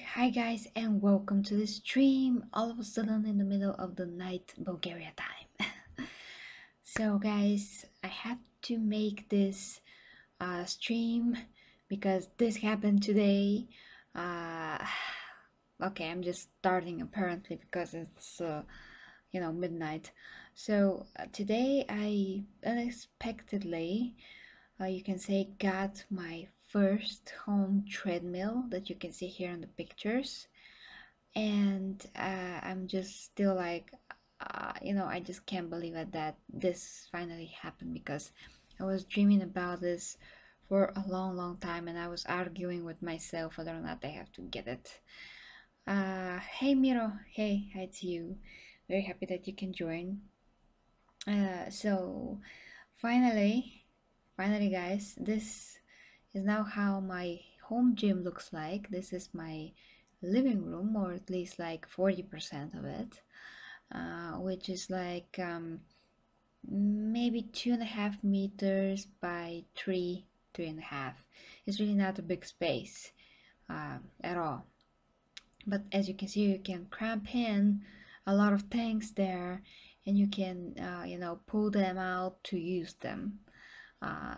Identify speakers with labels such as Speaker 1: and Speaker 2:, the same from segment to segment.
Speaker 1: Hi guys, and welcome to the stream. All of a sudden, in the middle of the night, Bulgaria time. So, guys, I have to make this stream because this happened today. Uh, okay, I'm just starting apparently because it's midnight. So today I unexpectedly you can say got my first home treadmill that you can see here in the pictures, and I'm just still like I just can't believe it that this finally happened because I was dreaming about this for a long time, and I was arguing with myself whether or not I have to get it. Hey Miro, hey, hi to you. Very happy that you can join. So finally guys, this is now how my home gym looks like. This is my living room, or at least like 40% of it, which is like maybe 2.5 meters by three and a half. It's really not a big space at all. But as you can see, you can cramp in a lot of things there, and you can pull them out to use them.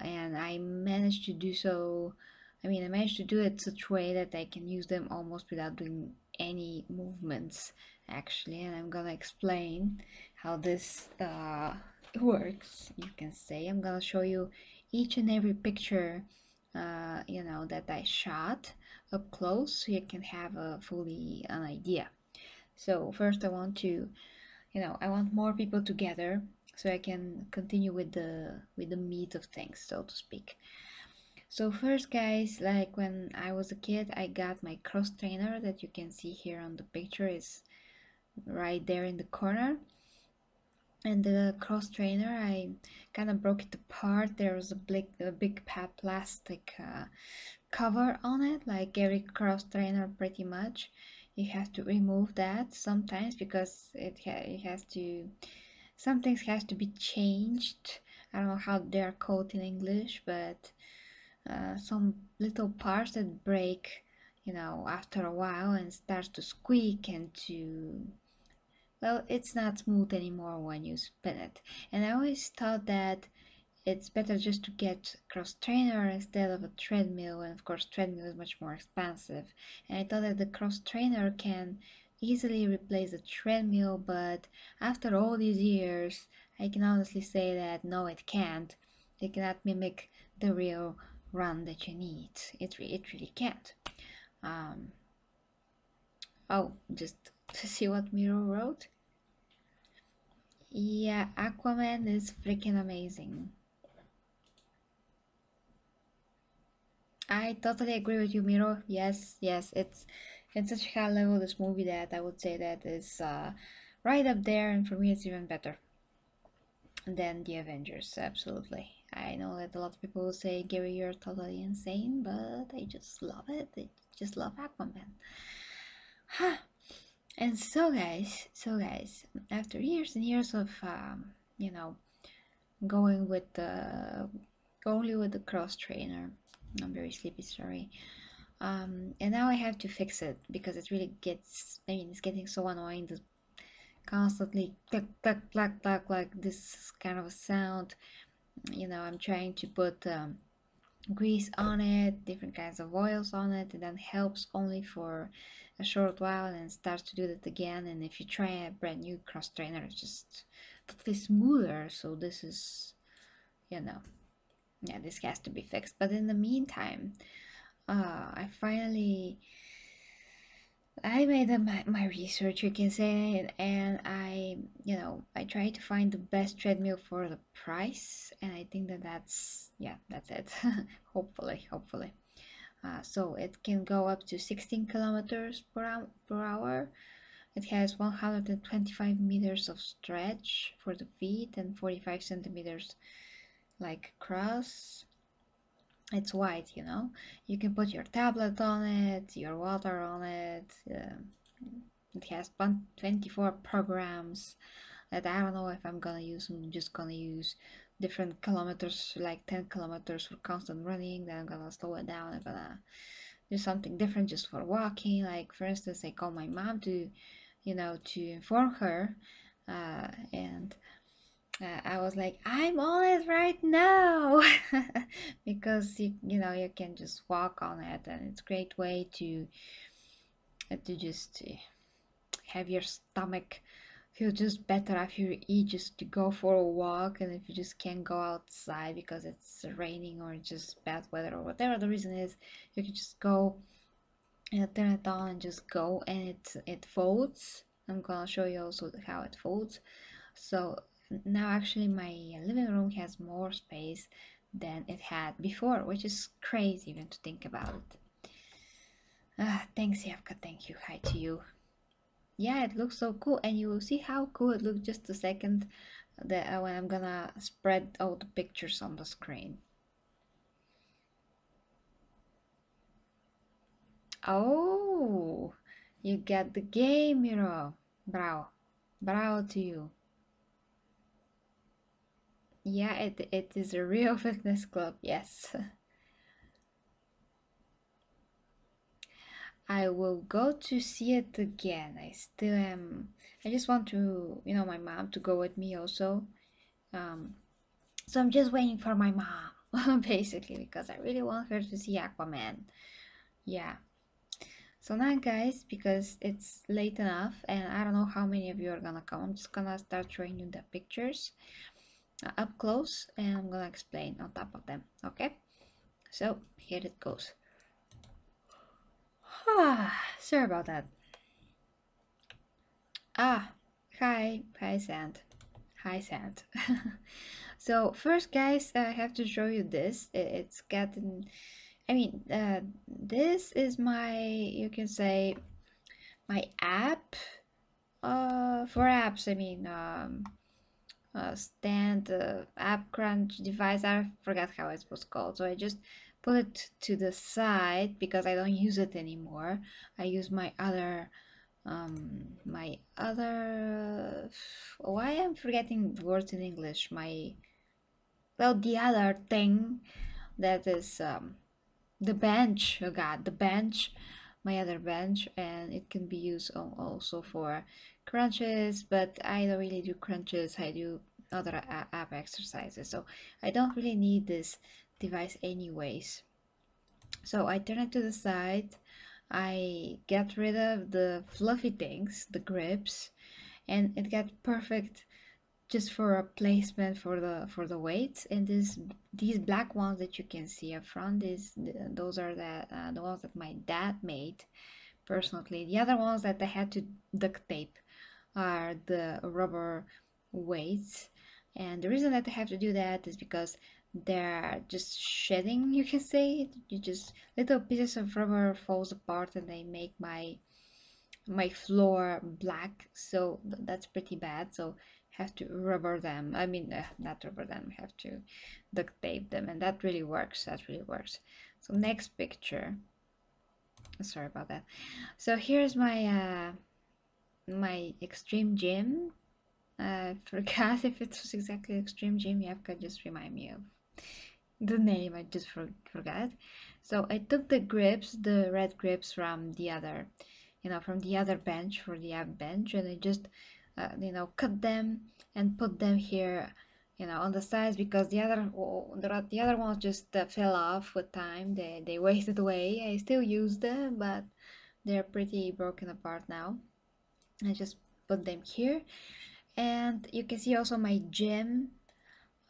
Speaker 1: And I managed to do so. I managed to do it such a way that I can use them almost without doing any movements, actually. And I'm gonna explain how this works. You can say I'm gonna show you each and every picture, that I shot up close, so you can have a fully an idea. So first, I want more people together so I can continue with the meat of things, so to speak. So first, guys, like when I was a kid, I got my cross trainer that you can see here on the picture is right there in the corner. And the cross trainer, I kind of broke it apart. There was a big plastic cover on it, like every cross trainer pretty much. You have to remove that sometimes because it has to, some things has to be changed. I don't know how they are called in English, but some little parts that break, after a while and starts to squeak and to, well, it's not smooth anymore when you spin it. And I always thought that it's better just to get cross trainer instead of a treadmill, and of course treadmill is much more expensive. And I thought that the cross trainer can easily replace the treadmill, but after all these years I can honestly say that no, it can't. It cannot mimic the real run that you need. It really can't. um oh, just to see what Miro wrote. Yeah, Aquaman is freaking amazing. I totally agree with you, Miro. Yes, yes, it's such a high level this movie that I would say that is right up there, and for me it's even better than the Avengers. Absolutely. I know that a lot of people will say, Gary, you're totally insane, but I just love it. I just love Aquaman. And so guys, after years and years of you know going with the only with the cross trainer, I'm very sleepy, sorry. And now I have to fix it because it really gets, it's getting so annoying to constantly click, click, clack, clack, like this kind of a sound. I'm trying to put grease on it, different kinds of oils on it, and then helps only for a short while and then starts to do that again. And if you try a brand new cross trainer, it's just totally smoother. So this is, yeah, this has to be fixed. But in the meantime, I made my research, you can say, and I tried to find the best treadmill for the price, and I think that's it. Hopefully. So it can go up to 16 kilometers per hour. It has 125 meters of stretch for the feet and 45 centimeters like cross. It's wide, you can put your tablet on it, your water on it. It has 24 programs that I don't know if I'm gonna use. I'm just gonna use different kilometers, like 10 kilometers for constant running. Then I'm gonna slow it down. I'm gonna do something different just for walking. Like for instance, I call my mom to, to inform her, and I was like, I'm on it right now, because you can just walk on it, and it's a great way to just have your stomach feel just better after you eat, just to go for a walk. And if you just can't go outside because it's raining or just bad weather or whatever the reason is, you can just go and turn it on and just go, and it folds. I'm gonna show you also how it folds. So now actually my living room has more space than it had before, which is crazy even to think about it. Thanks, Yevka. Thank you. Hi to you. Yeah, it looks so cool, and you will see how cool it looks just a second that when I'm gonna spread all the pictures on the screen. Oh, you get the game, Miro. Bravo. Bravo to you. Yeah, it is a real fitness club, yes. I will go to see it again. I still am. I just want to, my mom to go with me also. Um, so I'm just waiting for my mom, basically, because I really want her to see Aquaman. Yeah. So now, guys, because it's late enough and I don't know how many of you are gonna come, I'm just gonna start showing you the pictures up close, and I'm gonna explain on top of them. Okay? So here it goes. Sorry about that. Hi, Sand. Hi, Sand. So first, guys, I have to show you this. It's gotten, this is my, you can say, my app. For apps, stand app crunch device. I forgot how it was called, so I just put it to the side because I don't use it anymore. I use my other why I'm forgetting words in English. The other thing that is the bench. Oh god, the bench, my other bench, and it can be used also for crunches, but I don't really do crunches. I do other app exercises, so I don't really need this device anyways. So I turn it to the side. I get rid of the fluffy things, the grips, and it got perfect just for a placement for the weights. And these black ones that you can see up front, those are the ones that my dad made personally. The other ones that I had to duct tape are the rubber weights, and the reason that I have to do that is because they're just shedding, you can say. You just little pieces of rubber falls apart and they make my floor black, so that's pretty bad. So have to rubber them, not rubber them, have to duct tape them, and that really works. So next picture, sorry about that. So here's my extreme gym. I forgot if it was exactly extreme gym. You have to just remind me of the name. I just forgot. So I took the grips, the red grips from the other, from the other bench, for the app bench, and I just, cut them and put them here, on the sides, because the other ones just fell off with time. They wasted away. I still use them, but they're pretty broken apart now. I just put them here, and you can see also my gym.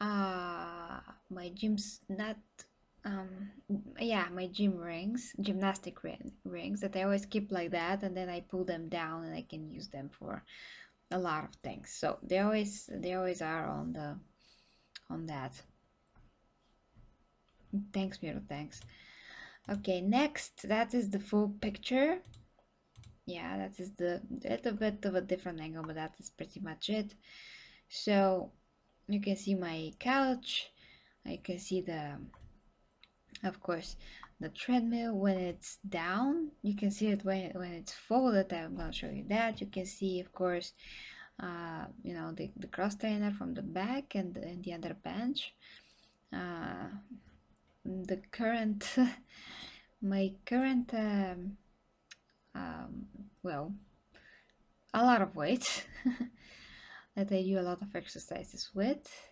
Speaker 1: My gym's not yeah, my gym rings, gymnastic rings that I always keep like that, and then I pull them down and I can use them for a lot of things. So they always are on that. Thanks, Miro, thanks. Okay, next, that is the full picture. Yeah, that is the little bit of a different angle, but that is pretty much it. So you can see my couch. I can see of course, the treadmill when it's down. You can see it when it's folded. I'm gonna show you that. You can see, of course, the cross trainer from the back, and the other bench. The current my current well, a lot of weight that I do a lot of exercises with.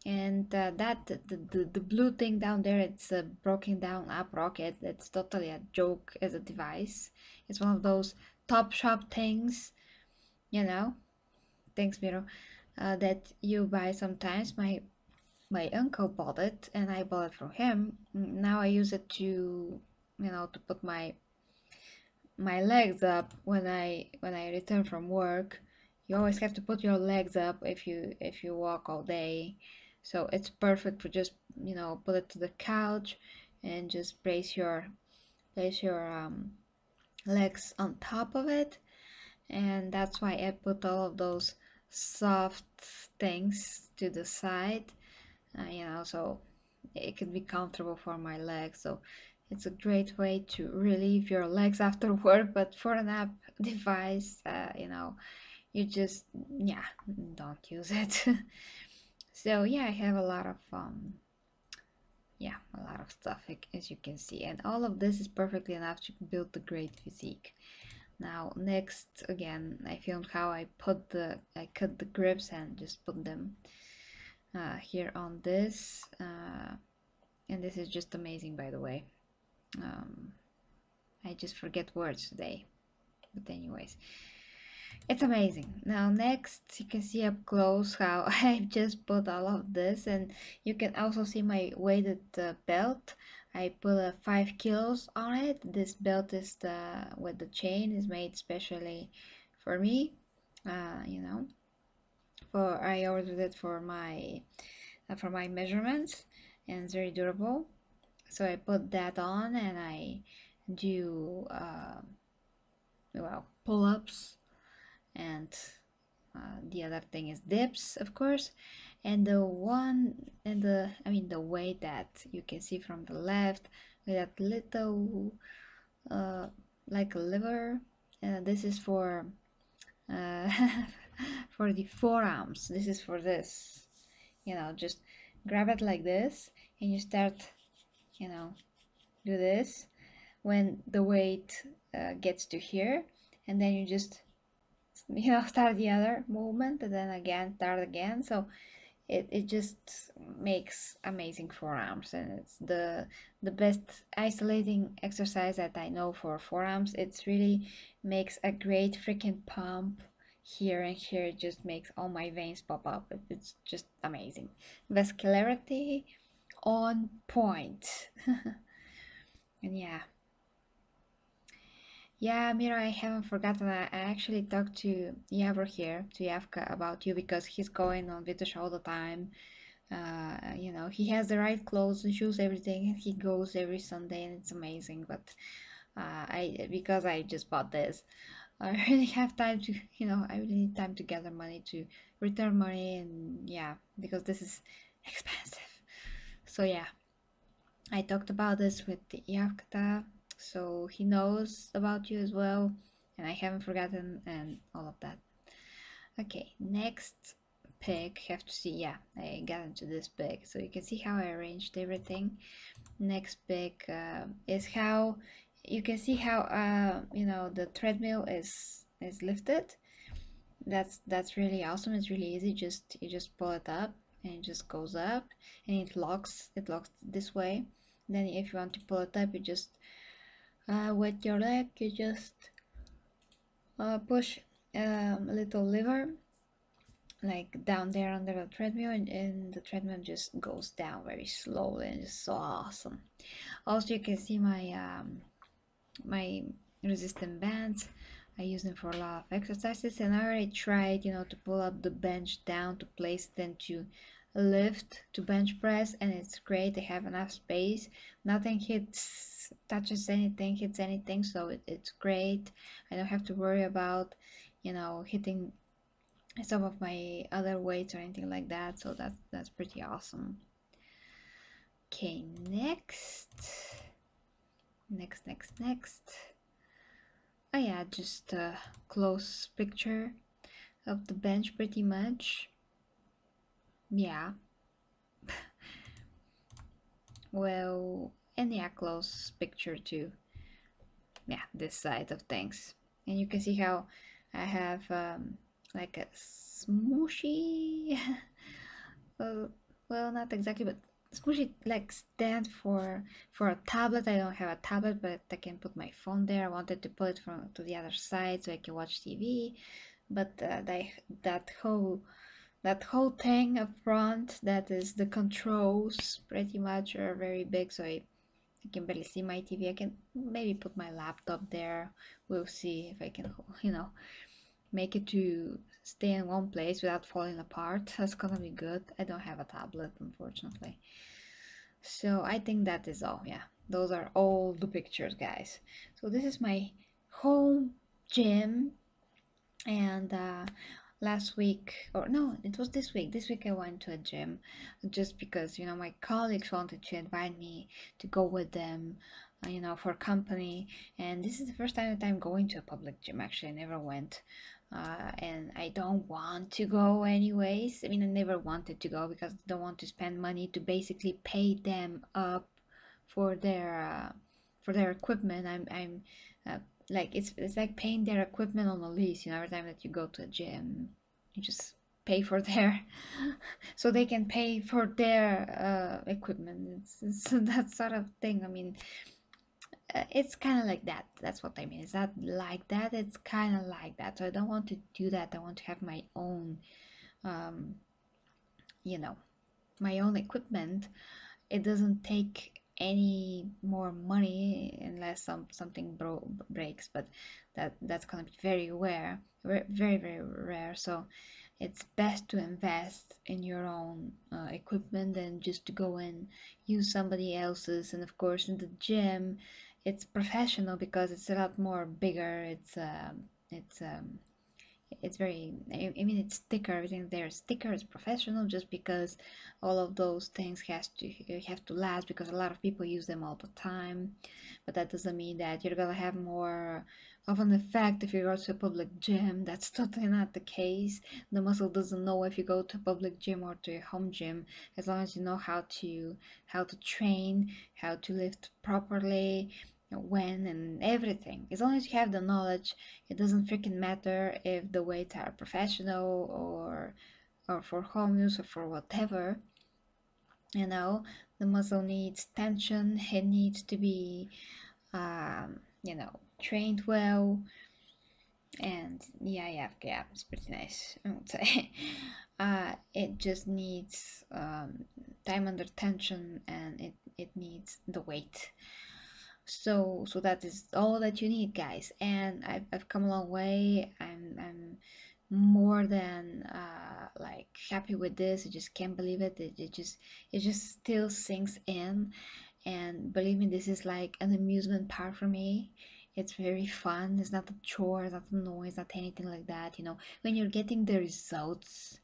Speaker 1: And the blue thing down there, it's a broken down app rocket. It's totally a joke as a device. It's one of those top shop things, you know. Thanks, Miro. That you buy sometimes. My uncle bought it, and I bought it from him. Now I use it to, to put my legs up when I return from work. You always have to put your legs up if you walk all day. So it's perfect for just, put it to the couch and just place your legs on top of it. And that's why I put all of those soft things to the side, so it can be comfortable for my legs. So it's a great way to relieve your legs after work. But for an app device, you just, yeah, don't use it. So yeah, I have a lot of stuff, as you can see, and all of this is perfectly enough to build the great physique. Now next, again, I filmed how I cut the grips and just put them here on this, and this is just amazing, by the way. I just forget words today, but anyways, it's amazing. Now next, you can see up close how I just put all of this, and you can also see my weighted belt. I put 5 kilos on it. This belt is with the chain is made specially for me. I ordered it for my measurements, and it's very durable. So I put that on, and I do pull-ups, and the other thing is dips, of course. And the weight that you can see from the left with that little like a liver, this is for uh, for the forearms. This is for this, just grab it like this, and you start, do this when the weight gets to here, and then you just start the other movement, and then again start again. So it just makes amazing forearms, and it's the best isolating exercise that I know for forearms. It's really makes a great freaking pump here and here. It just makes all my veins pop up. It's just amazing. Vascularity on point. And yeah, Mira, I haven't forgotten. I actually talked to Yavor here, to Yavka, about you, because he's going on Vitush all the time. He has the right clothes and shoes, everything, and he goes every Sunday, and it's amazing. But because I just bought this, I really have time to, I really need time to gather money to return money, and because this is expensive. So yeah, I talked about this with Yavka, so he knows about you as well, and I haven't forgotten, and all of that. Okay, next pick, have to see, I got into this pick, so you can see how I arranged everything. Next pick is how you can see how the treadmill is lifted. That's really awesome. It's really easy. You just pull it up, and it just goes up, and it locks this way. Then if you want to pull it up, you just with your leg, you just push a little lever like down there under the treadmill, and the treadmill just goes down very slowly, and it's so awesome. Also, you can see my resistant bands. I use them for a lot of exercises, and I already tried to pull up the bench down to place then to lift to bench press, and it's great. They have enough space, nothing touches anything, hits anything, so it's great. I don't have to worry about hitting some of my other weights or anything like that, so that's pretty awesome. Okay, next. Oh yeah, just a close picture of the bench, pretty much. Yeah. Well, and yeah, close picture to, yeah, this side of things. And you can see how I have like a smooshy uh, well, not exactly, but smooshy like stand for a tablet. I don't have a tablet, but I can put my phone there. I wanted to put it from to the other side so I can watch TV, but that whole that whole thing up front, that is the controls, pretty much are very big, so I can barely see my TV. I can maybe put my laptop there. We'll see if I can, make it to stay in one place without falling apart. That's gonna be good. I don't have a tablet, unfortunately. So I think that is all. Yeah, those are all the pictures, guys. So this is my home gym, and last week, or no, it was this week I went to a gym just because, my colleagues wanted to invite me to go with them, for company. And this is the first time that I'm going to a public gym. Actually, I never went, and I don't want to go anyways. I mean, I never wanted to go because I don't want to spend money to basically pay them up for their equipment. I'm uh, like it's like paying their equipment on a lease. Every time that you go to a gym, you just pay for their so they can pay for their equipment. It's that sort of thing. I mean, it's kind of like that. That's what I mean. It's not like that. It's kind of like that. So I don't want to do that. I want to have my own, um, you know, my own equipment. It doesn't take any more money unless something breaks, but that's gonna be very rare, very very rare. So it's best to invest in your own equipment than just to go and use somebody else's. And of course, in the gym, it's professional because it's a lot more bigger. It's very, I mean, it's thicker. Everything there is thicker. It's professional just because all of those things have to last, because a lot of people use them all the time. But that doesn't mean that you're gonna have more of an effect if you go to a public gym. That's totally not the case. The muscle doesn't know if you go to a public gym or to a home gym, as long as you know how to train, how to lift properly, when, and everything. As long as you have the knowledge, it doesn't freaking matter if the weights are professional or for home use or for whatever. The muscle needs tension. It needs to be, trained well. And yeah, it's pretty nice, I would say. It just needs time under tension, and it needs the weight. So that is all that you need, guys. And I've come a long way. I'm more than like happy with this. I just can't believe it. It just still sinks in. And believe me, this is like an amusement park for me. It's very fun. It's not a chore, it's not a noise, not anything like that. When you're getting the results,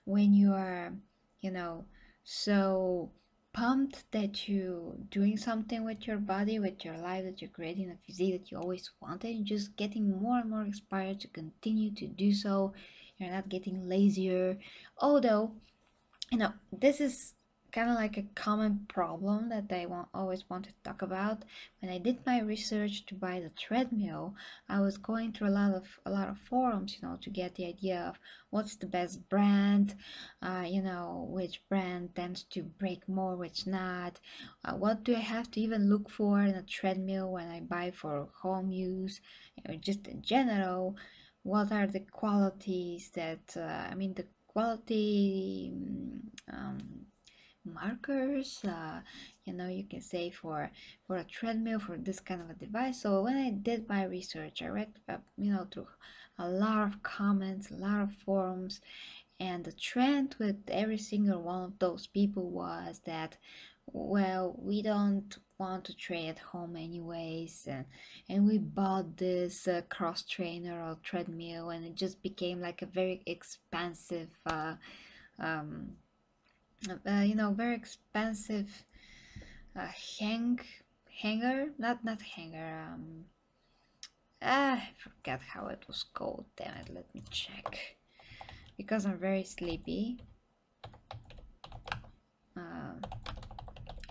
Speaker 1: when you are, you know, so pumped that you doing something with your body, with your life, that you're creating a physique that you always wanted, you're just getting more and more inspired to continue to do so. You're not getting lazier. Although, this is kind of like a common problem that I always want to talk about. When I did my research to buy the treadmill, I was going through a lot of forums, to get the idea of what's the best brand, which brand tends to break more, which not. What do I have to even look for in a treadmill when I buy for home use, just in general? What are the qualities that the quality um, markers, you can say for a treadmill, for this kind of a device. So when I did my research, I read through a lot of comments, a lot of forums, and the trend with every single one of those people was that, well, we don't want to train at home anyways, and we bought this cross trainer or treadmill, and it just became like a very expensive um, very expensive uh, hang hanger, not hanger. I forget how it was called. Damn it, let me check. Because I'm very sleepy. Uh,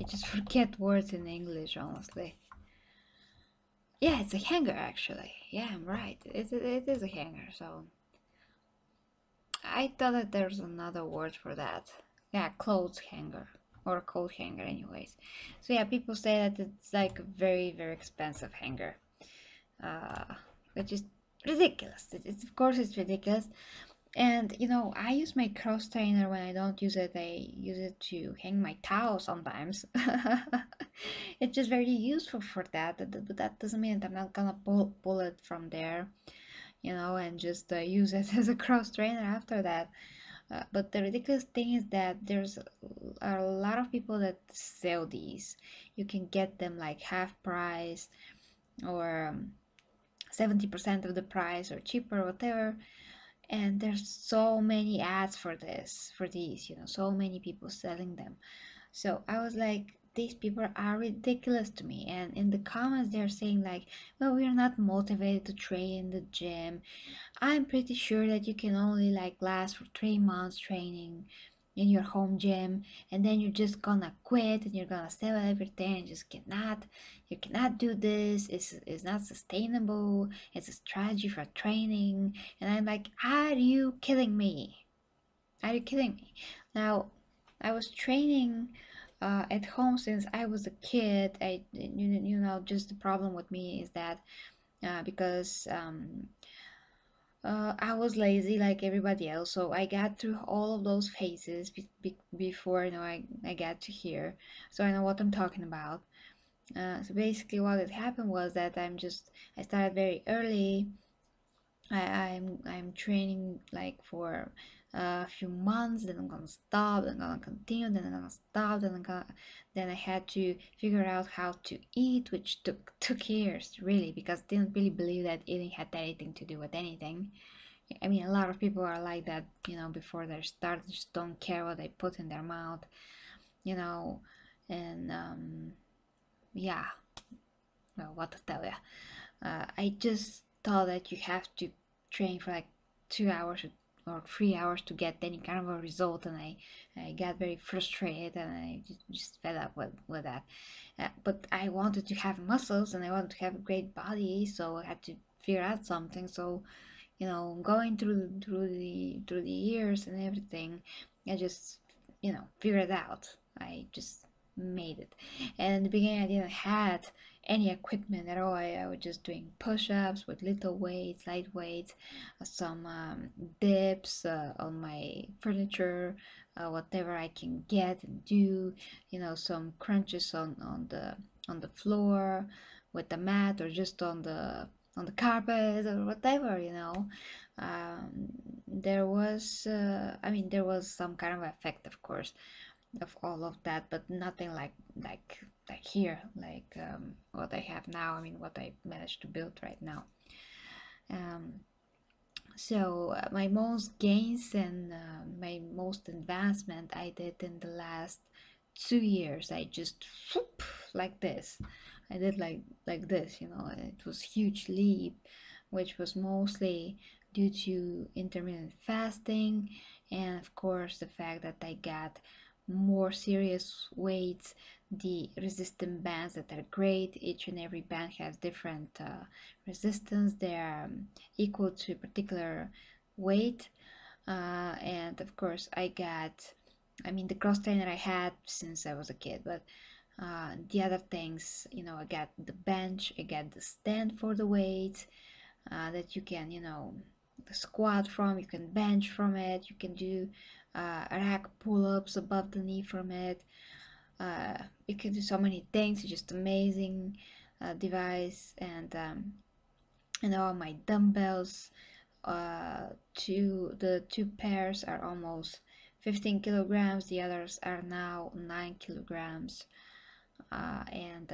Speaker 1: I just forget words in English, honestly. Yeah, it's a hanger actually. Yeah, I'm right. It is a hanger. So I thought that there's another word for that. Yeah, clothes hanger or coat hanger, anyways. So yeah, people say that it's like a very very expensive hanger, uh, which is ridiculous. It's of course it's ridiculous. And you know, I use my cross trainer when I don't use it. I use it to hang my towel sometimes. It's just very useful for that. But that doesn't mean that I'm not gonna pull it from there, you know, and just use it as a cross trainer after that. But the ridiculous thing is that there's a lot of people that sell these. You can get them like half price or 70% of the price or cheaper, whatever. And there's so many ads for these, you know, so many people selling them. So I was like, these people are ridiculous to me. And in the comments they're saying like, well, we're not motivated to train in the gym. I'm pretty sure that you can only like last for 3 months training in your home gym, and then you're just gonna quit and you're gonna sell everything and just cannot, you cannot do this. It's not sustainable. It's a strategy for training. And I'm like, are you kidding me? Are you kidding me? Now, I was training at home since I was a kid. You know, just the problem with me is that because I was lazy like everybody else, so I got through all of those phases before, you know, I got to here, so I know what I'm talking about. So basically, what had happened was that I started very early. I'm training like for a few months, then I'm gonna stop, then I'm gonna continue, then I'm gonna stop, then I had to figure out how to eat, which took years really, because I didn't really believe that eating had anything to do with anything. I mean, a lot of people are like that, you know, before they start, they just don't care what they put in their mouth, you know, and yeah, well, what to tell you. I just thought that you have to train for like 2 hours or 3 hours to get any kind of a result, and I got very frustrated and I just fed up with that. But I wanted to have muscles and I wanted to have a great body, so I had to figure out something. So you know, going through the years and everything, I just, you know, figured it out. I just made it. And in the beginning, I didn't had any equipment at all. I was just doing push-ups with little weights, light weights, some dips on my furniture, whatever I can get and do. You know, some crunches on the floor with the mat or just on the carpet or whatever, you know. There was, I mean, there was some kind of effect, of course, of all of that, but nothing like here, like what I have now. I mean, what I managed to build right now. Um, so my most gains and my most advancement I did in the last 2 years. I just whoop, like this. I did like this, you know. It was huge leap, which was mostly due to intermittent fasting, and of course the fact that I got more serious weights, the resistant bands that are great. Each and every band has different resistance. They are equal to a particular weight, and of course I got, I mean, the cross trainer I had since I was a kid, but the other things, you know, I got the bench, I got the stand for the weights that you can, you know, squat from, you can bench from it, you can do rack pull-ups above the knee from it. You can do so many things. It's just amazing device. And all my dumbbells, the two pairs are almost 15 kilograms, the others are now 9 kilograms. And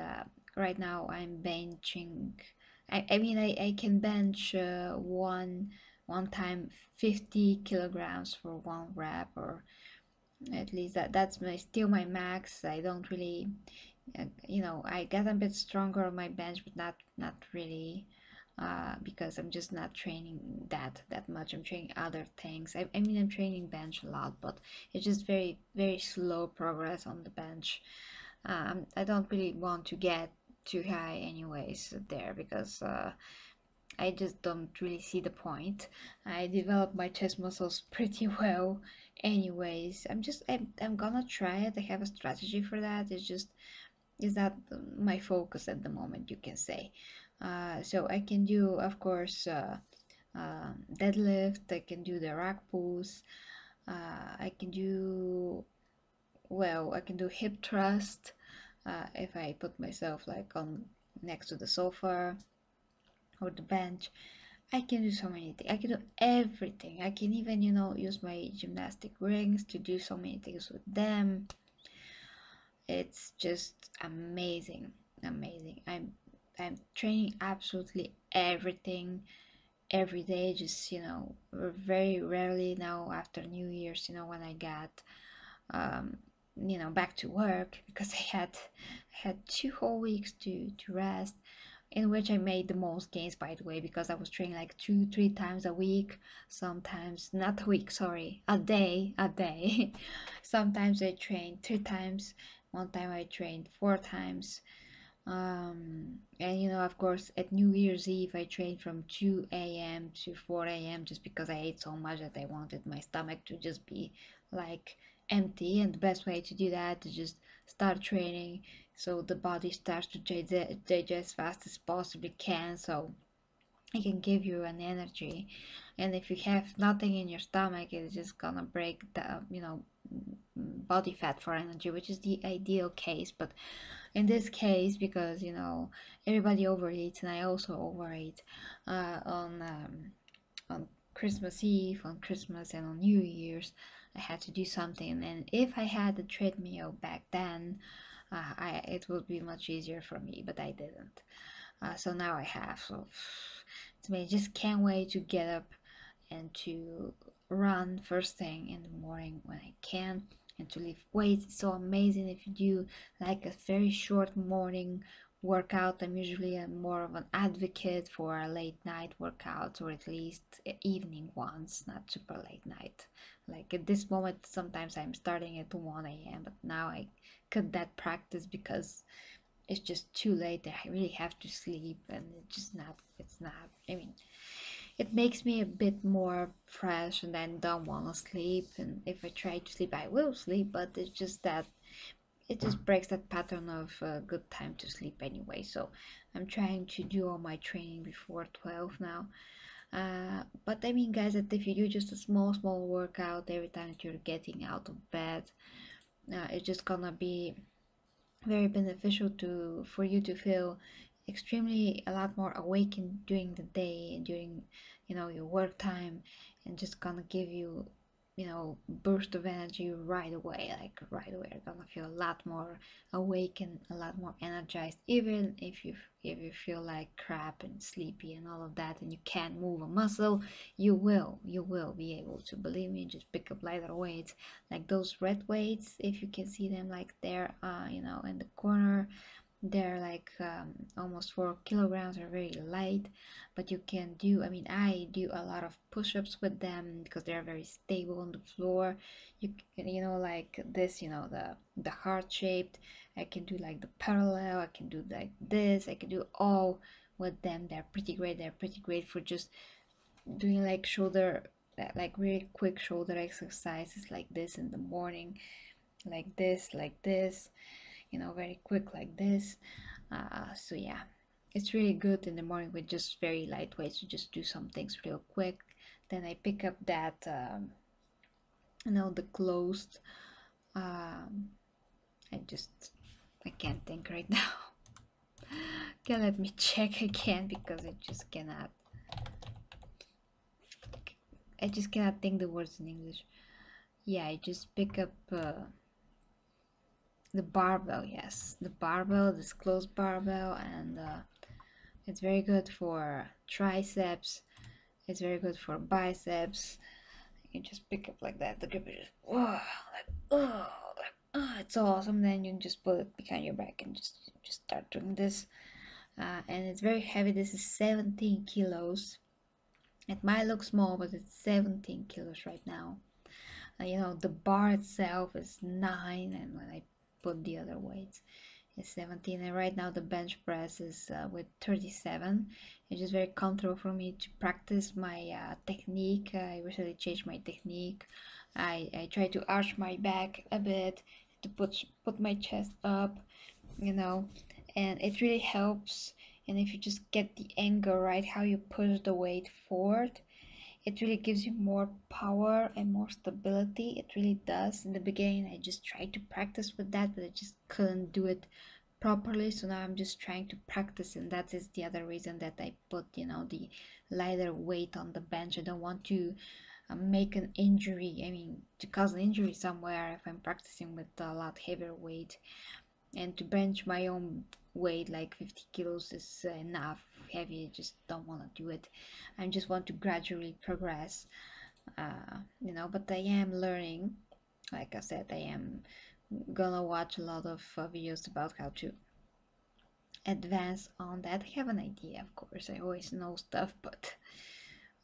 Speaker 1: right now I'm benching, I mean I can bench one time 50 kilograms for one rep, or at least that's still my max. I don't really, you know, I get a bit stronger on my bench, but not really, because I'm just not training that much. I'm training other things. I mean, I'm training bench a lot, but it's just very very slow progress on the bench. I don't really want to get too high anyways there, because I just don't really see the point. I developed my chest muscles pretty well anyways. I'm gonna try it. I have a strategy for that. It's just, is that my focus at the moment, you can say. So I can do, of course, deadlift. I can do the rack pulls. I can do, well, I can do hip thrust if I put myself like on next to the sofa or the bench. I can do so many things. I can do everything. I can even, use my gymnastic rings to do so many things with them. It's just amazing, amazing. I'm training absolutely everything every day. Just, very rarely now after New Year's, when I got um, back to work, because I had 2 whole weeks to rest, in which I made the most gains, by the way, because I was training like 2-3 times a week, sometimes not a week, sorry, a day. Sometimes I trained 3 times, one time I trained 4 times. And of course, at New Year's Eve, I trained from 2 a.m. to 4 a.m. just because I ate so much that I wanted my stomach to just be like empty. And the best way to do that is just start training so the body starts to digest fast as possibly can, so it can give you an energy. And if you have nothing in your stomach, it's just gonna break the body fat for energy, which is the ideal case. But in this case, because everybody overeats and I also overeat on Christmas Eve, on Christmas, and on New Year's, I had to do something. And if I had a treadmill back then, it would be much easier for me, but I didn't. So now I have. So to me, I just can't wait to get up and to run first thing in the morning when I can, and to lift weights. It's so amazing if you do like a very short morning workout. I'm usually more of an advocate for late night workouts, or at least evening ones, not super late night. Like at this moment, sometimes I'm starting at 1 a.m., but now I cut that practice because it's just too late. I really have to sleep, and it's not, I mean, it makes me a bit more fresh, and then don't want to sleep. And if I try to sleep, I will sleep, but it's just that it just breaks that pattern of good time to sleep anyway. So I'm trying to do all my training before 12 now. But I mean, guys, that if you do just a small workout every time that you're getting out of bed, it's just gonna be very beneficial to for you to feel extremely a lot more awakened during the day and during your work time, and just gonna give you burst of energy right away. Like right away you're gonna feel a lot more awake and a lot more energized, even if you feel like crap and sleepy and all of that, and you can't move a muscle. You will be able to, believe me. Just pick up lighter weights, like those red weights, if you can see them, like there in the corner. They're like almost 4 kilograms, are very light, but you can do, I mean, I do a lot of push-ups with them because they're very stable on the floor. Like this, the heart shaped. I can do like the parallel. I can do like this. I can do all with them. They're pretty great for just doing like shoulder, like really quick shoulder exercises like this in the morning, like this, very quick like this. So yeah, it's really good in the morning with just very lightweight to just do some things real quick. Then I pick up that the closed. um, I can't think right now. Okay, let me check again, because I just cannot think the words in English. Yeah, I just pick up the barbell. Yes, the barbell, this closed barbell, and it's very good for triceps. It's very good for biceps. You just pick up like that. The grip is just whoa, like it's so awesome. Then you just put it behind your back and just start doing this. And it's very heavy. This is 17 kilos. It might look small, but it's 17 kilos right now. The bar itself is 9, and when I put the other weights. It's 17, and right now the bench press is with 37. It's just very comfortable for me to practice my technique. I recently changed my technique. I try to arch my back a bit to put my chest up, you know, and it really helps. And if you just get the angle right, how you push the weight forward, it really gives you more power and more stability. It really does. In the beginning, I just tried to practice with that, but I just couldn't do it properly. So now I'm just trying to practice, and that is the other reason that I put, you know, the lighter weight on the bench. I don't want to make an injury, I mean, to cause an injury somewhere if I'm practicing with a lot heavier weight. And to bench my own weight, like 50 kilos, is enough heavy. I just don't want to do it. I just want to gradually progress, you know. But I am learning. Like I said, I am gonna watch a lot of videos about how to advance on that. I have an idea, of course. I always know stuff, but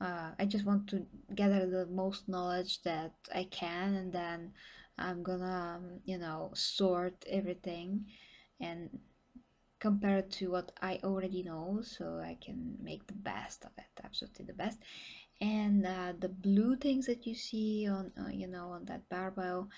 Speaker 1: I just want to gather the most knowledge that I can, and then I'm gonna, you know, sort everything and compare it to what I already know, so I can make the best of it, absolutely the best. And the blue things that you see on, you know, on that barbell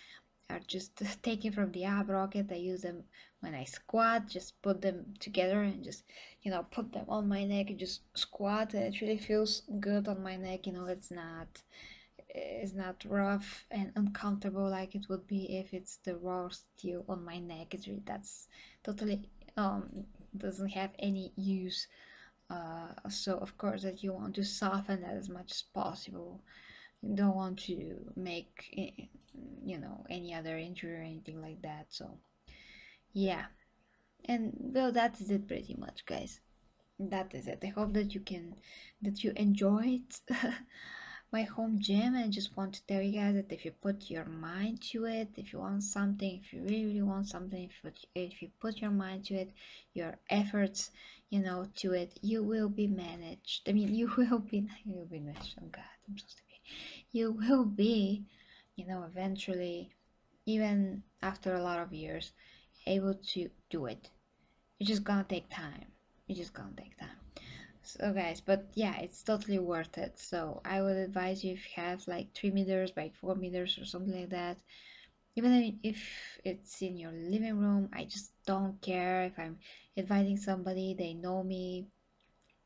Speaker 1: are just taken from the ab rocket. I use them when I squat, just put them together and just, you know, put them on my neck and just squat. It really feels good on my neck, you know. It's not rough and uncomfortable like it would be if it's the raw steel on my neck. It's really, that's totally doesn't have any use. So of course that you want to soften that as much as possible. You don't want to make, you know, any other injury or anything like that. So yeah, and well, that is it pretty much, guys. That is it. I hope that you enjoyed my home gym, and just want to tell you guys that if you put your mind to it, if you want something, if you really want something, if you put your mind to it, your efforts, you know, to it, you will be managed. I mean, you will be managed. Oh God, I'm so stupid. You will be, you know, eventually, even after a lot of years, able to do it. It's just gonna take time. It's just gonna take time. So guys, but yeah, it's totally worth it. So I would advise you, if you have like 3 meters by 4 meters or something like that, even if it's in your living room, I just don't care. If I'm inviting somebody, they know me,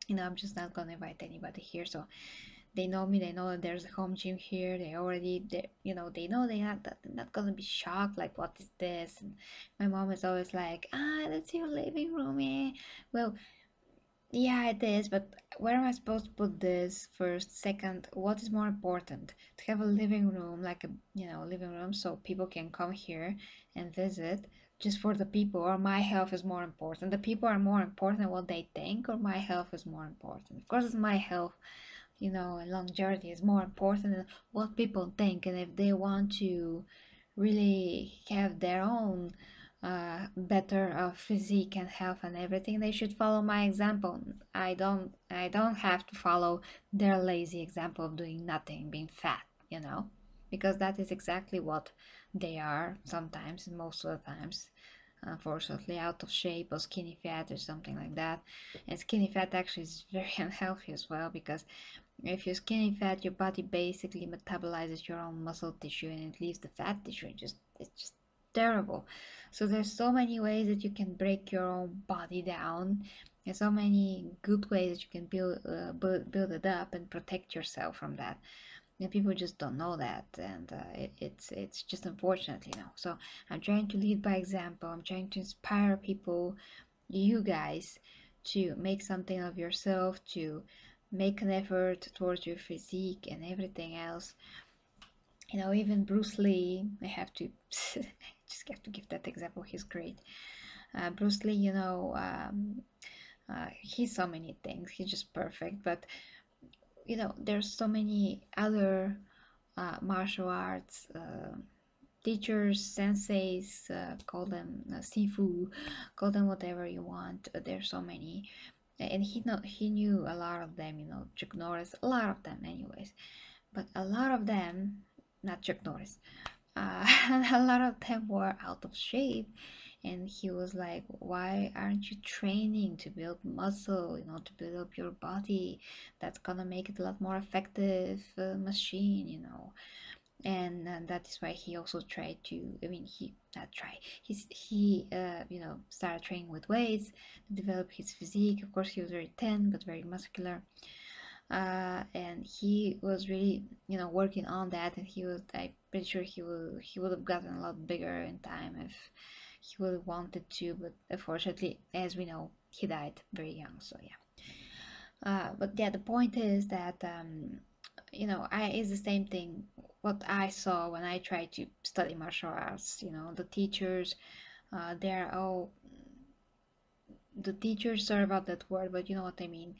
Speaker 1: you know, I'm just not gonna invite anybody here. So they know me, they know that there's a home gym here. You know, they know they're not gonna be shocked, like, what is this? And my mom is always like, that's your living room, eh? Well, yeah, it is, but where am I supposed to put this first? Second, what is more important? To have a living room, like a, you know, living room, so people can come here and visit, just for the people, or my health is more important? The people are more important than what they think, or my health is more important? Of course, it's my health, you know, and longevity is more important than what people think. And if they want to really have their own better physique and health and everything, they should follow my example. I don't have to follow their lazy example of doing nothing, being fat, you know, because that is exactly what they are sometimes, and most of the times, unfortunately, out of shape or skinny fat or something like that. And skinny fat actually is very unhealthy as well, because if you're skinny fat, your body basically metabolizes your own muscle tissue and it leaves the fat tissue. It's just terrible. So there's so many ways that you can break your own body down. There's so many good ways that you can build it up and protect yourself from that. And people just don't know that, and it's just unfortunate, you know. So I'm trying to lead by example. I'm trying to inspire people, you guys, to make something of yourself, to make an effort towards your physique and everything else. You know, even Bruce Lee, I have to just have to give that example. He's great. Bruce Lee, you know, he's so many things. He's just perfect. But you know, there's so many other martial arts teachers, senseis, call them sifu, call them whatever you want. There's so many, and he knew a lot of them. You know, Chuck Norris, a lot of them, anyways. But a lot of them, not Chuck Norris, and a lot of them were out of shape. And he was like, why aren't you training to build muscle, to build up your body? That's gonna make it a lot more effective machine. And that is why he also tried to, I mean, he not try he started training with weights, develop his physique. Of course, he was very thin but very muscular, and he was really working on that, and I'm pretty sure he would have gotten a lot bigger in time if he would have wanted to, but unfortunately, as we know, he died very young. So yeah. But yeah, the point is that it's the same thing what I saw when I tried to study martial arts. The teachers, they're all the teachers. Sorry about that word, but you know what I mean.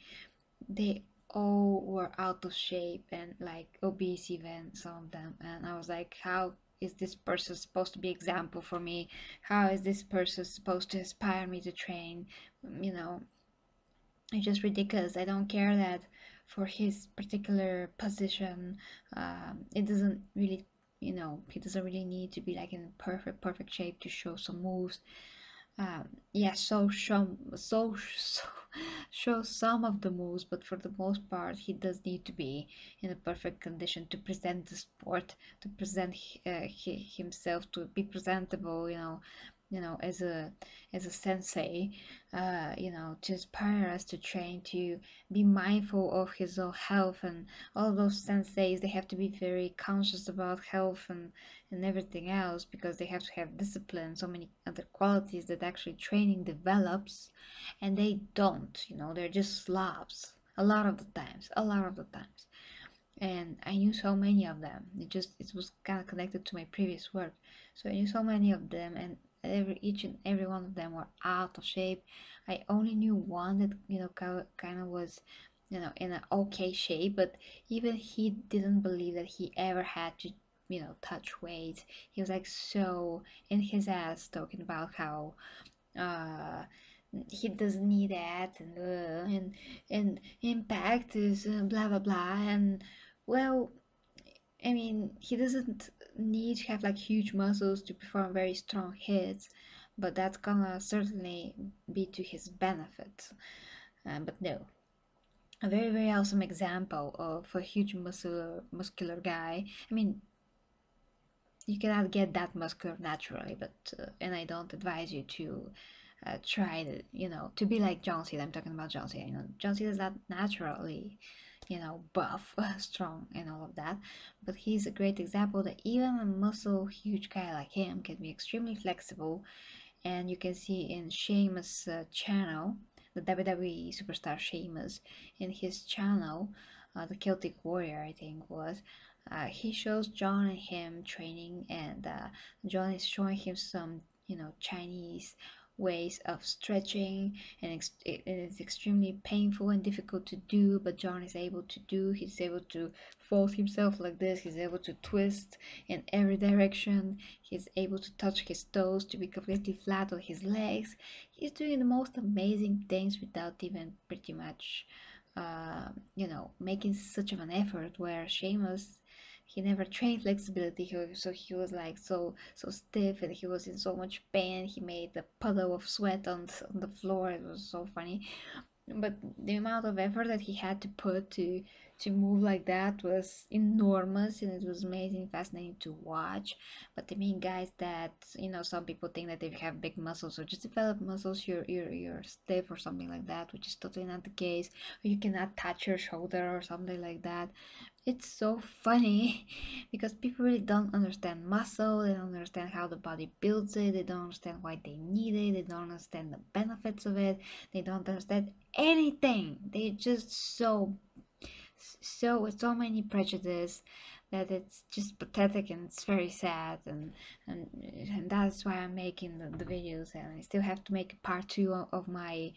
Speaker 1: They all were out of shape and like obese, even some of them. And I was like, how is this person supposed to be example for me? How is this person supposed to inspire me to train? You know, it's just ridiculous. I don't care that for his particular position, it doesn't really, he doesn't really need to be like in perfect shape to show some moves. Yeah, show some of the moves, but for the most part, he does need to be in a perfect condition to present the sport, to present himself, to be presentable, as a sensei, to inspire us to train, to be mindful of his own health. And all those senseis, they have to be very conscious about health and everything else, because they have to have discipline, so many other qualities that actually training develops, and they don't. They're just slobs a lot of the times. And I knew so many of them. It was kind of connected to my previous work, so I knew so many of them, and each and every one of them were out of shape. I only knew one that kind of was in an okay shape, but even he didn't believe that he ever had to touch weights. He was like so in his ass talking about how uh he doesn't need that, and impact is blah blah blah. And well, I mean, he doesn't need to have like huge muscles to perform very strong hits, but that's gonna certainly be to his benefit. But no, a very very awesome example of a huge muscular guy. I mean, you cannot get that muscular naturally, but and I don't advise you to try to to be like John Cena. I'm talking about John Cena. John Cena is not naturally buff, strong, and all of that, but he's a great example that even a muscle huge guy like him can be extremely flexible. And you can see in Sheamus' channel, the WWE superstar Sheamus, in his channel, the Celtic Warrior, I think was. He shows John and him training, and John is showing him some, Chinese ways of stretching, and it is extremely painful and difficult to do, but John is able to do. He's able to fold himself like this. He's able to twist in every direction. He's able to touch his toes to be completely flat on his legs. He's doing the most amazing things without even pretty much, making such of an effort. Where Sheamus, he never trained flexibility, so he was like so stiff, and he was in so much pain. He made a puddle of sweat on the floor. It was so funny. But the amount of effort that he had to put to move like that was enormous, and it was amazing, fascinating to watch. But I mean, guys, that some people think that if you have big muscles or just develop muscles, you're stiff or something like that, which is totally not the case. Or you cannot touch your shoulder or something like that. It's so funny because people really don't understand muscle, they don't understand how the body builds it, they don't understand why they need it, they don't understand the benefits of it, they don't understand anything. They just with so many prejudice that it's just pathetic, and it's very sad. And that's why I'm making the videos, and I still have to make a part two of my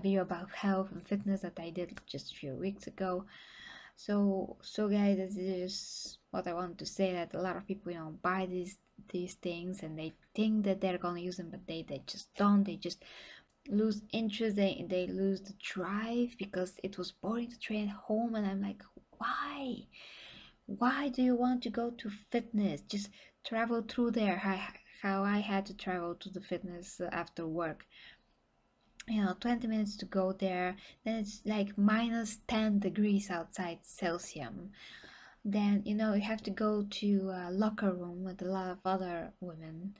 Speaker 1: video about health and fitness that I did just a few weeks ago. So guys, this is what I want to say, that a lot of people buy these things, and they think that they're gonna use them, but they just don't. They just lose interest, they lose the drive because it was boring to train at home. And I'm like, why Why do you want to go to fitness? Just travel through there. How I had to travel to the fitness after work. 20 minutes to go there. Then it's like minus 10 degrees outside Celsius. Then you have to go to a locker room with a lot of other women.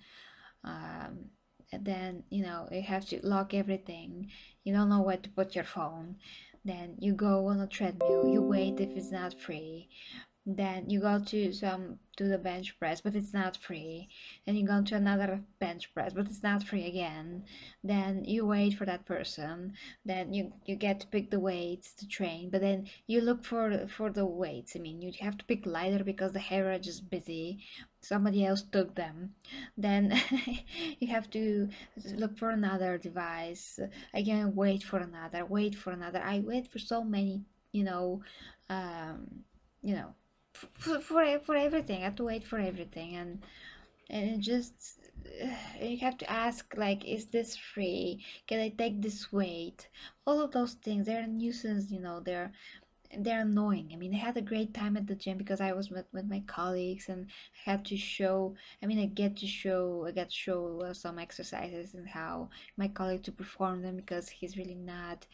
Speaker 1: And then you have to lock everything. You don't know where to put your phone. Then you go on a treadmill. You wait if it's not free. Then you go to the bench press, but it's not free. Then you go to another bench press, but it's not free again. Then you wait for that person. Then you get to pick the weights to train, but then you look for the weights. I mean, you have to pick lighter because the hair are just busy. Somebody else took them. Then you have to look for another device. Again, wait for another. I wait for so many, you know, um, you know for everything. I have to wait for everything, and it just you have to ask, like, is this free? Can I take this weight? All of those things, they're a nuisance. They're annoying. I mean, I had a great time at the gym because I was with my colleagues, and I had to show. I mean, I get to show some exercises and how my colleague to perform them, because he's really not.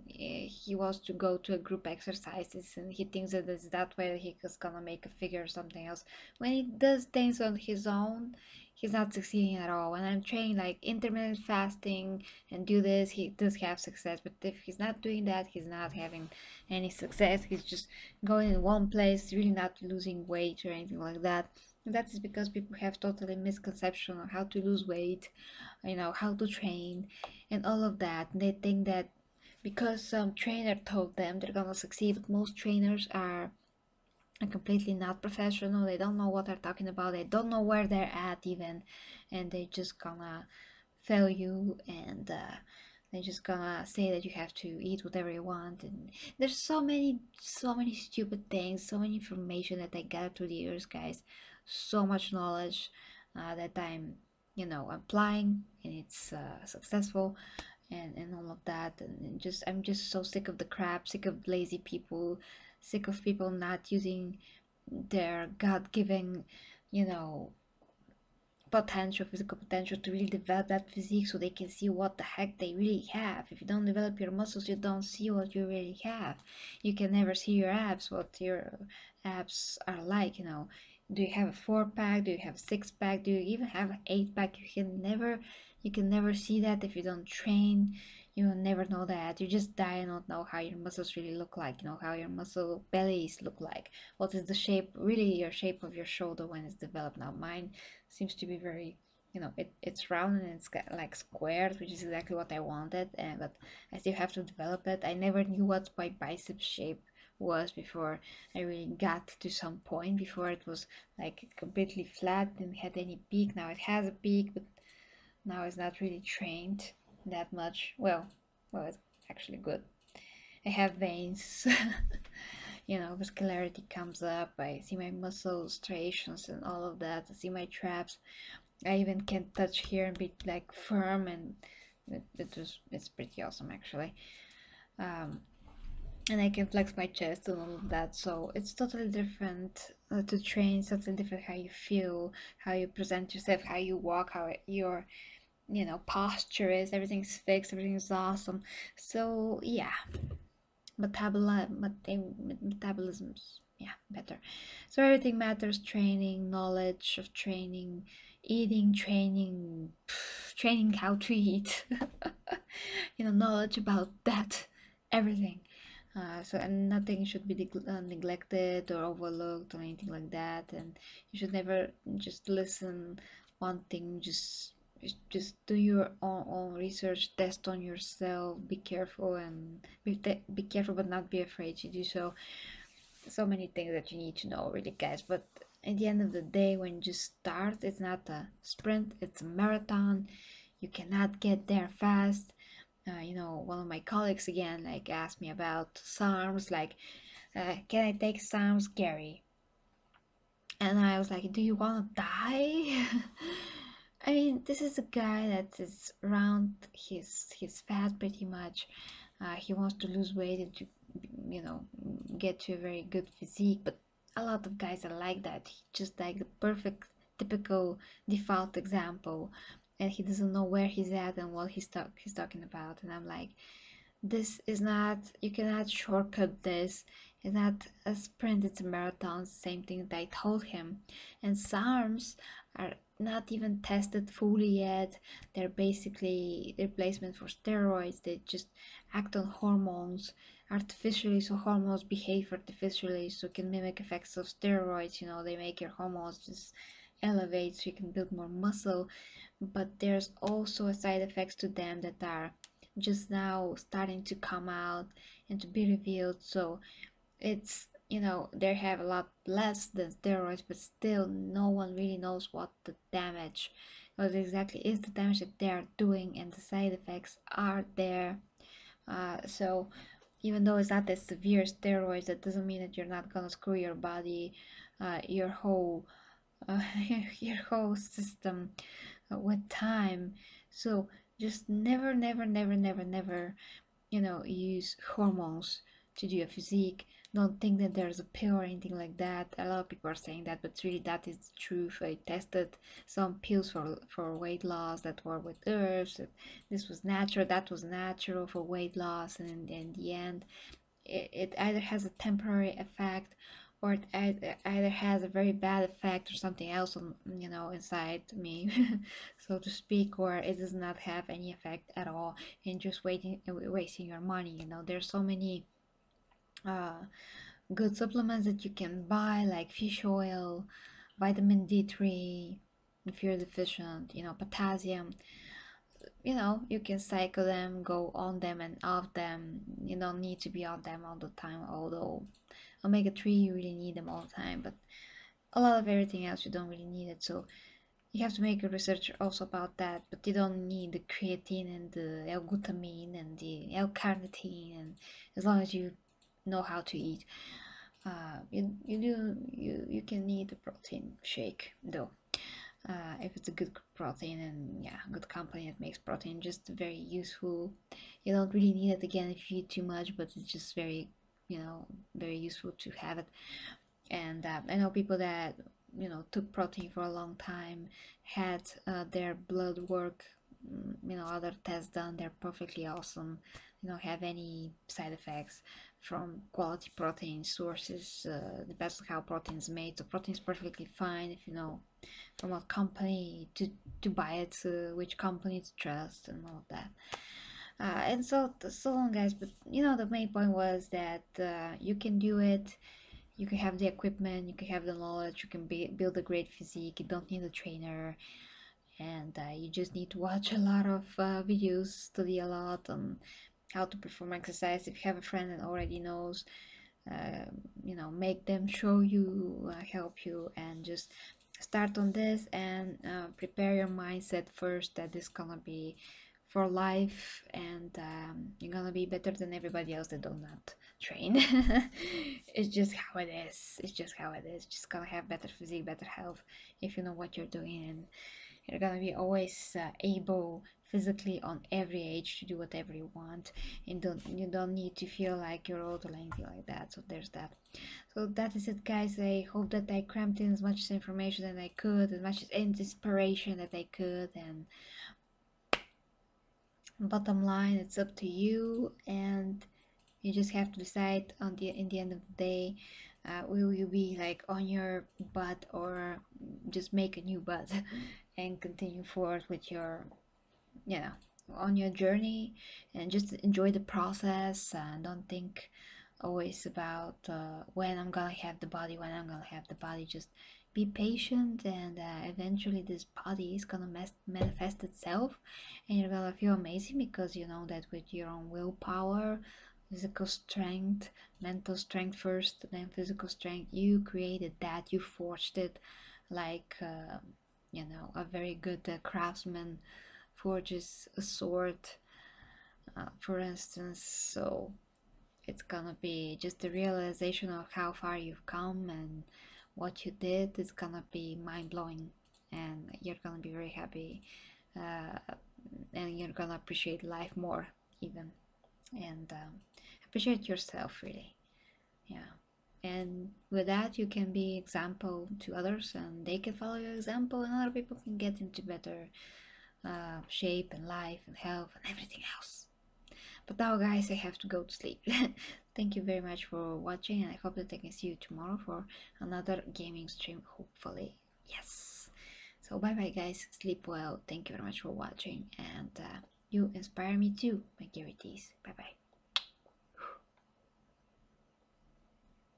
Speaker 1: He wants to go to a group exercises, and he thinks that it's that way he is gonna make a figure or something else. When he does things on his own, he's not succeeding at all. When I'm training like intermittent fasting and do this, he does have success. But if he's not doing that, he's not having any success. He's just going in one place, really not losing weight or anything like that. And that is because people have totally misconception on how to lose weight, how to train, and all of that. They think that because some trainer told them they're gonna succeed, but most trainers are completely not professional. They don't know what they're talking about. They don't know where they're at even, and they just gonna fail you, and they're just gonna say that you have to eat whatever you want. And there's so many stupid things, so many information that I got through the years, guys. So much knowledge that I'm applying, and it's successful, and all of that. And just I'm just so sick of the crap, sick of lazy people, sick of people not using their god-given you know physical potential to really develop that physique, so they can see what the heck they really have. If you don't develop your muscles, you don't see what you really have. You can never see your abs, what your abs are like. Do you have a 4-pack? Do you have a 6-pack? Do you even have an 8-pack? You can never see that if you don't train. You will never know that. You just die and not know how your muscles really look like. How your muscle bellies look like. What is the shape, really your shape of your shoulder when it's developed. Now mine seems to be very, it's round and it's got like squared, which is exactly what I wanted. But I still have to develop it. I never knew what my bicep shape was before I really got to some point. Before it was like completely flat, didn't have any peak. Now it has a peak, but now it's not really trained that much. Well, it's actually good. I have veins. Vascularity comes up. I see my muscles, striations, and all of that. I see my traps. I even can touch here and be like firm, and it's pretty awesome actually. Um, and I can flex my chest and all of that. So it's totally different to train. It's totally different how you feel, how you present yourself, how you walk, how your posture is. Everything's fixed. Everything's awesome. So yeah, metabolism's better. So everything matters. Training, knowledge of training, eating, training how to eat. Knowledge about that, everything. And nothing should be neglected or overlooked or anything like that. And you should never just listen one thing. Just do your own research, test on yourself, be careful, and be careful, but not be afraid to do so. So many things that you need to know, really, guys. But at the end of the day, when you start, it's not a sprint, it's a marathon. You cannot get there fast. One of my colleagues again like asked me about SARMs, like, can I take SARMs, Gary? And I was like, do you want to die? I mean, this is a guy that is around his fat pretty much. He wants to lose weight and to, get to a very good physique, but a lot of guys are like that. He just like the perfect typical default example, and he doesn't know where he's at and what he's talking about. And I'm like, this is not, you cannot shortcut this. It's not a sprint, it's a marathon. Same thing that I told him. And SARMs are not even tested fully yet. They're basically replacement for steroids. They just act on hormones artificially, so hormones behave artificially, so can mimic effects of steroids. You know, they make your hormones just elevate so you can build more muscle. But there's also side effects to them that are just now starting to come out and to be revealed. So it's, you know, they have a lot less than steroids, but still no one really knows what the damage, what exactly is the damage that they are doing, and the side effects are there. So even though it's not as severe as steroids, that doesn't mean that you're not gonna screw your body, your whole your whole system with time. So just never, never, never, never, never, you know, use hormones to do a physique. Don't think that there's a pill or anything like that. A lot of people are saying that, but really that is the truth. I tested some pills for weight loss that were with herbs. This was natural, that was natural for weight loss, and in the end it either has a temporary effect, or it either has a very bad effect or something else on, you know, inside me, so to speak, or it does not have any effect at all, and just wasting your money. You know, there's so many uh, good supplements that you can buy, like fish oil, vitamin D3 if you're deficient, you know, potassium. You know, you can cycle them, go on them and off them. You don't need to be on them all the time, although omega-3 you really need them all the time, but a lot of everything else you don't really need it. So you have to make a research also about that, but you don't need the creatine and the L-glutamine and the L-carnitine, and as long as you know how to eat, you can need a protein shake though, if it's a good protein, and yeah, good company that makes protein, just very useful. You don't really need it again if you eat too much, but it's just very, you know, very useful to have it. And I know people that, you know, took protein for a long time, had their blood work, you know, other tests done, they're perfectly awesome, you know, have any side effects from quality protein sources. Depends on how protein is made, so protein is perfectly fine if you know from what company to buy it, which company to trust, and all of that. And so long, guys. But you know, the main point was that you can do it. You can have the equipment, you can have the knowledge, you can build a great physique. You don't need a trainer, and you just need to watch a lot of videos, study a lot on how to perform exercise. If you have a friend that already knows, uh, you know, make them show you, help you, and just start on this, and prepare your mindset first that this gonna be for life, and you're gonna be better than everybody else that do not train. It's just how it is. It's just how it is. Just gonna have better physique, better health if you know what you're doing, and you're gonna be always able physically on every age to do whatever you want, and you don't need to feel like you're old or anything like that. So there's that. So that is it, guys. I hope that I crammed in as much information as I could, as much inspiration that I could, and bottom line, it's up to you, and you just have to decide on the in the end of the day, will you be like on your butt, or just make a new butt and continue forward with your, you know, on your journey, and just enjoy the process, and don't think always about when I'm gonna have the body, when I'm gonna have the body. Just be patient, and eventually this body is gonna manifest itself, and you're gonna feel amazing, because you know that with your own willpower, physical strength, mental strength first, then physical strength, you created that, you forged it, like you know, a very good craftsman forges a sword, for instance. So it's gonna be just the realization of how far you've come and what you did is gonna be mind-blowing, and you're gonna be very happy, uh, and you're gonna appreciate life more even, and appreciate yourself, really. Yeah. and with that you can be example to others and they can follow your example, and other people can get into better shape and life and health and everything else. But now guys, I have to go to sleep. Thank you very much for watching, and I hope that I can see you tomorrow for another gaming stream, hopefully. Yes. So bye bye guys, sleep well, thank you very much for watching, and you inspire me too, my dearities.